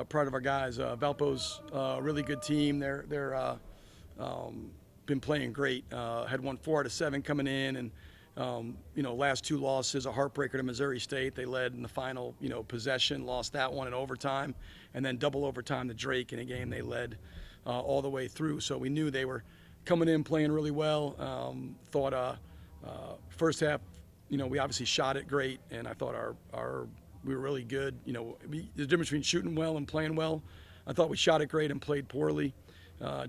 Proud of our guys. Valpo's a really good team. They're been playing great. Had won 4 out of 7 coming in, and last 2 losses, a heartbreaker to Missouri State. They led in the final possession, lost that one in overtime, and then double overtime to Drake in a game they led all the way through. So we knew they were coming in playing really well. Thought first half, we obviously shot it great, and I thought our we were really good. The difference between shooting well and playing well. I thought we shot it great and played poorly.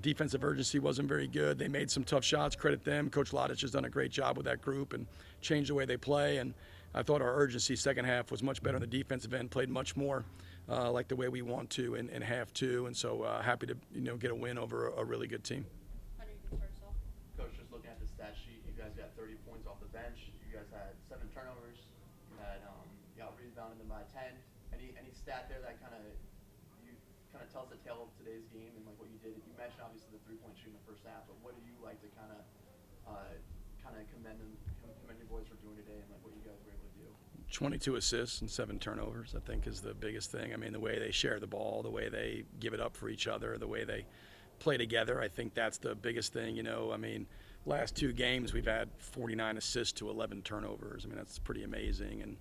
Defensive urgency wasn't very good. They made some tough shots. Credit them. Coach Lodich has done a great job with that group and changed the way they play. And I thought our urgency second half was much better on the defensive end. Played much more like the way we want to in half two. And so happy to get a win over a really good team. How do you start us off? Coach, just looking at the stat sheet, you guys got 30 points off the bench. You guys had 7 turnovers. You got rebounded them by 10. Any stat there that kind of tells the tale of today's game and like what you did? You mentioned obviously the 3-point shooting in the first half, but what do you like to kind of commend your boys for doing today and like what you guys were able to do? 22 assists and 7 turnovers, I think, is the biggest thing. I mean, the way they share the ball, the way they give it up for each other, the way they play together, I think that's the biggest thing. I mean, last 2 games we've had 49 assists to 11 turnovers. I mean, that's pretty amazing. And,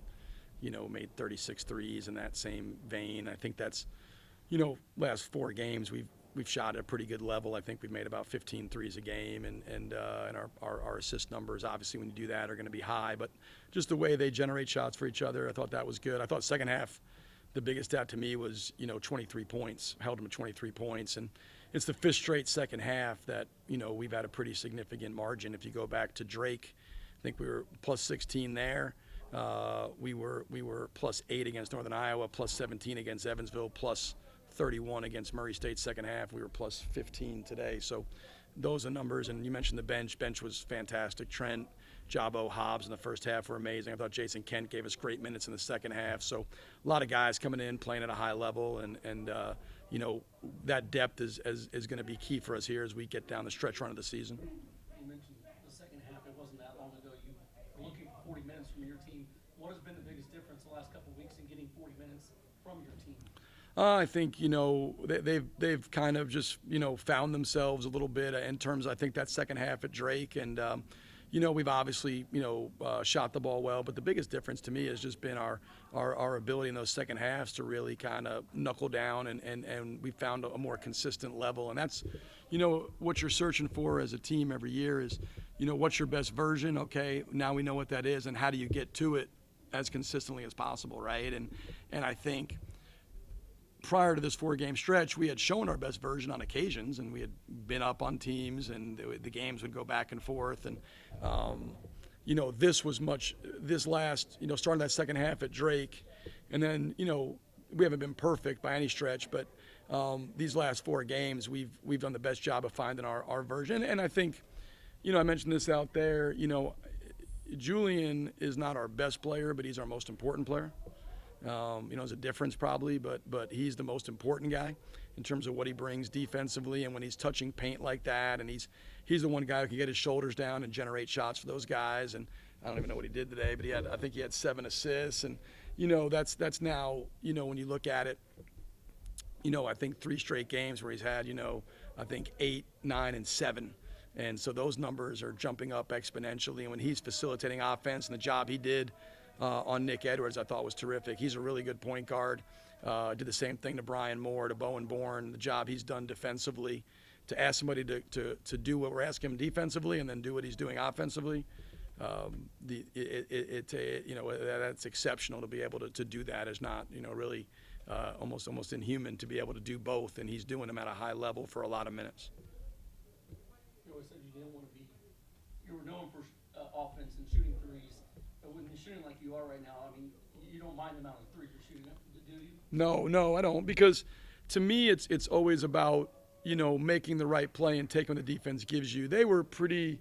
made 36 threes in that same vein. I think that's, last 4 games we've shot at a pretty good level. I think we've made about 15 threes a game, and our assist numbers, obviously, when you do that, are going to be high. But just the way they generate shots for each other, I thought that was good. I thought second half, the biggest stat to me was 23 points. Held them at 23 points, and it's the 5th straight second half that we've had a pretty significant margin. If you go back to Drake, I think we were plus 16 there. We were plus 8 against Northern Iowa, plus 17 against Evansville, plus 31 against Murray State second half. We were plus 15 today. So those are numbers. And you mentioned the bench. Bench was fantastic. Trent, Jabo, Hobbs in the first half were amazing. I thought Jason Kent gave us great minutes in the second half. So a lot of guys coming in, playing at a high level. And that depth is going to be key for us here as we get down the stretch run of the season. You mentioned the second half. It wasn't that long ago. You were looking for 40 minutes from your team. What has been the biggest difference the last couple of weeks in getting 40 minutes from your team? I think they've kind of just found themselves a little bit in terms of, I think, that second half at Drake, and we've obviously shot the ball well, but the biggest difference to me has just been our ability in those second halves to really kind of knuckle down, and we found a more consistent level. And that's what you're searching for as a team every year is what's your best version. Okay, now we know what that is, and how do you get to it as consistently as possible, right? And I think prior to this 4-game stretch, we had shown our best version on occasions, and we had been up on teams, and the games would go back and forth. And this last starting that second half at Drake, and then we haven't been perfect by any stretch, but these last 4 games we've done the best job of finding our version. And I think I mentioned this out there. Julian is not our best player, but he's our most important player. There's a difference probably, but he's the most important guy in terms of what he brings defensively, and when he's touching paint like that, and he's the one guy who can get his shoulders down and generate shots for those guys. And I don't even know what he did today, but I think he had 7 assists, and that's now when you look at it, I think 3 straight games where he's had I think 8, 9, and 7. And so those numbers are jumping up exponentially. And when he's facilitating offense, and the job he did on Nick Edwards, I thought was terrific. He's a really good point guard. Did the same thing to Brian Moore, to Bowen Bourne. The job he's done defensively, to ask somebody to do what we're asking him defensively and then do what he's doing offensively. That's exceptional to be able to do that. Is not really almost inhuman to be able to do both, and he's doing them at a high level for a lot of minutes. You always said you didn't want to be. You were known for offense and shooting threes, but when you're shooting like you are right now, I mean, you don't mind the amount of threes you're shooting, do you? No, I don't, because to me it's always about making the right play and taking what the defense gives you. They were pretty.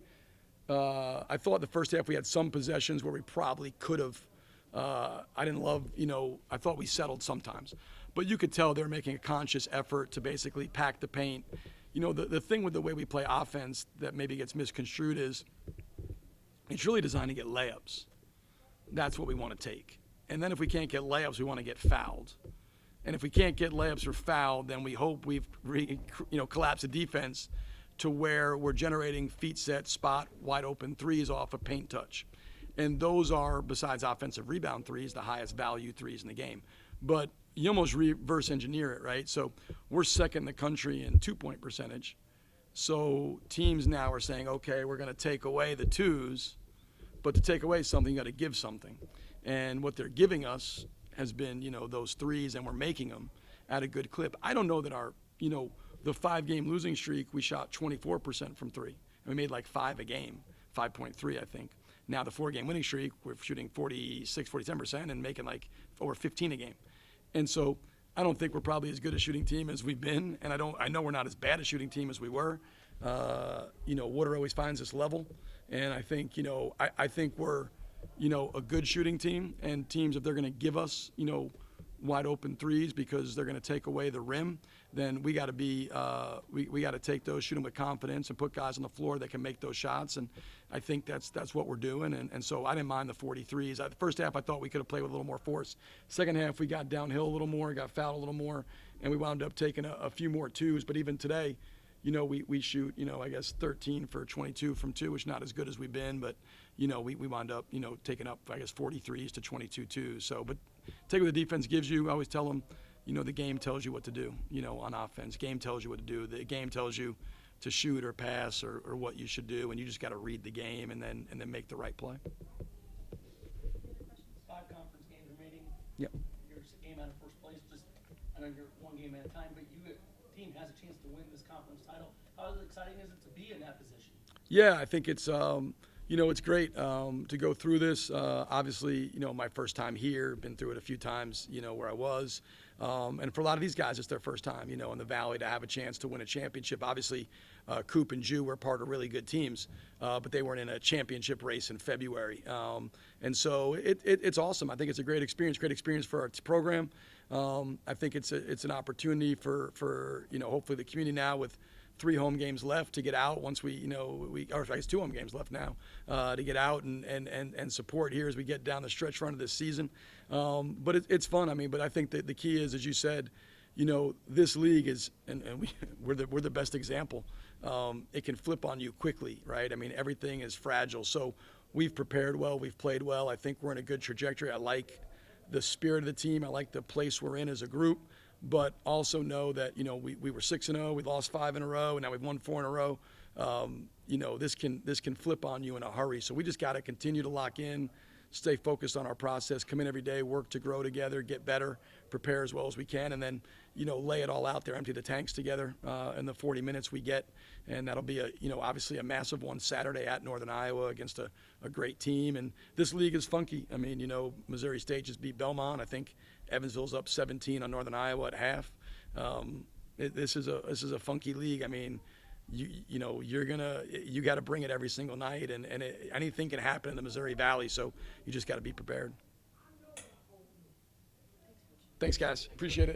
I thought the first half we had some possessions where we probably could have. I didn't love. I thought we settled sometimes, but you could tell they're making a conscious effort to basically pack the paint. The thing with the way we play offense that maybe gets misconstrued is it's really designed to get layups. That's what we want to take. And then if we can't get layups, we want to get fouled. And if we can't get layups or foul, then we hope we've collapsed the defense to where we're generating feet set, spot, wide open threes off a paint touch. And those are, besides offensive rebound threes, the highest value threes in the game. But you almost reverse engineer it, right? So we're second in the country in 2-point percentage. So teams now are saying, okay, we're going to take away the twos, but to take away something, you got to give something. And what they're giving us has been, those threes, and we're making them at a good clip. I don't know that our, the 5-game losing streak, we shot 24% from three. And we made like 5 a game, 5.3, I think. Now the 4-game winning streak, we're shooting 46, 47% and making like over 15 a game. And so I don't think we're probably as good a shooting team as we've been. And I know we're not as bad a shooting team as we were. Water always finds this level. And I think, I think we're, a good shooting team, and teams, if they're going to give us, wide open threes because they're going to take away the rim, then we got to be, we got to take those, shoot them with confidence, and put guys on the floor that can make those shots. And I think that's what we're doing. And so I didn't mind the 43s. The first half, I thought we could have played with a little more force. Second half, we got downhill a little more, got fouled a little more, and we wound up taking a few more twos. But even today, we shoot, I guess 13 for 22 from two, which is not as good as we've been, but, we wound up, taking up, I guess, 43s to 22 twos. So, but take what the defense gives you. I always tell them, the game tells you what to do, on offense. Game tells you what to do. The game tells you to shoot or pass or what you should do, and you just got to read the game and then make the right play. 5 conference games remaining. Yep. You're just a game out of first place. I know you're 1 game at a time, but team has a chance to win this conference title. How exciting is it to be in that position? Yeah, I think it's it's great to go through this. Obviously, my first time here, been through it a few times, where I was. And for a lot of these guys, it's their first time, in the Valley to have a chance to win a championship. Obviously, Coop and Jew were part of really good teams, but they weren't in a championship race in February. And so it's awesome. I think it's a great experience for our program. I think it's an opportunity for hopefully the community now with 3 home games left to get out once or I guess 2 home games left now to get out and support here as we get down the stretch run of this season. But it's fun. I mean, but I think that the key is, as you said, this league is, and we're the best example. It can flip on you quickly, right? I mean, everything is fragile. So we've prepared well, we've played well. I think we're in a good trajectory. I like the spirit of the team. I like the place we're in as a group. But also know that, we were 6-0, we lost 5 in a row, and now we've won 4 in a row. This can flip on you in a hurry. So we just got to continue to lock in, stay focused on our process, come in every day, work to grow together, get better, prepare as well as we can, and then, lay it all out there, empty the tanks together in the 40 minutes we get. And that'll be obviously a massive one Saturday at Northern Iowa against a great team. And this league is funky. I mean, Missouri State just beat Belmont. I think Evansville's up 17 on Northern Iowa at half. This is a funky league. I mean, you got to bring it every single night, and anything can happen in the Missouri Valley. So you just got to be prepared. Thanks, guys. Appreciate it.